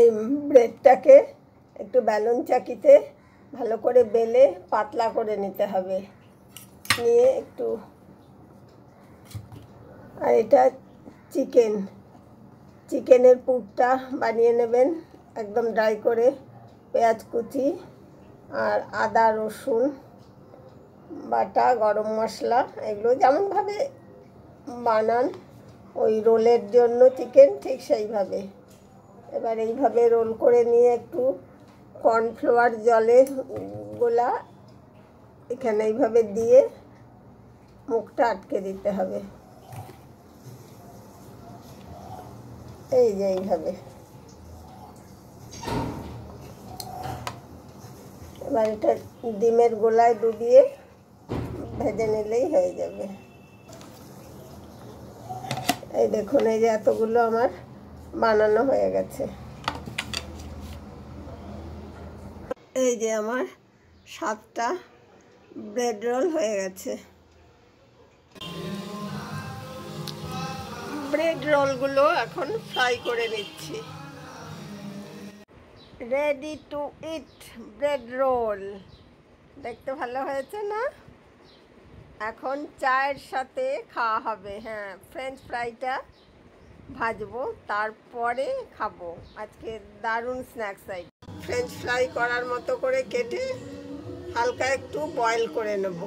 এই ব্রেডটাকে একটু বেলুন চাকিতে ভালো করে বেলে পাতলা করে নিতে হবে, নিয়ে একটু, আর এটা চিকেনের পুরটা বানিয়ে নেবেন একদম ড্রাই করে, পেঁয়াজ কুচি আর আদা রসুন বাটা, গরম মশলা, এগুলো যেমনভাবে বানান ওই রোলের জন্য চিকেন, ঠিক সেইভাবে। এবার এইভাবে রোল করে নিয়ে একটু কর্নফ্লাওয়ার জলে গোলা এখানে এইভাবে দিয়ে মুখটা আটকে দিতে হবে, এই যে এইভাবে। এবার এটা ডিমের গোলায় ডুবিয়ে ভেজে নিলেই হয়ে যাবে। এই দেখুন, এই যে এতগুলো আমার বানানো হয়ে গেছে। এই যে আমার 7টা ব্রেড রোল হয়ে গেছে। ব্রেড রোলগুলো এখন ফ্রাই করে নিচ্ছি। Ready to eat bread role, দেখতে ভালো হয়েছে না? এখন চায়ের সাথে খাওয়া হবে। হ্যাঁ, ফ্রেঞ্চ ফ্রাইটা ভাজবো, তারপরে খাবো। আজকে দারুণ স্ন্যাক্স আইটেম। ফ্রেঞ্চ ফ্রাই করার মতো করে কেটে হালকা একটু বয়েল করে নেব।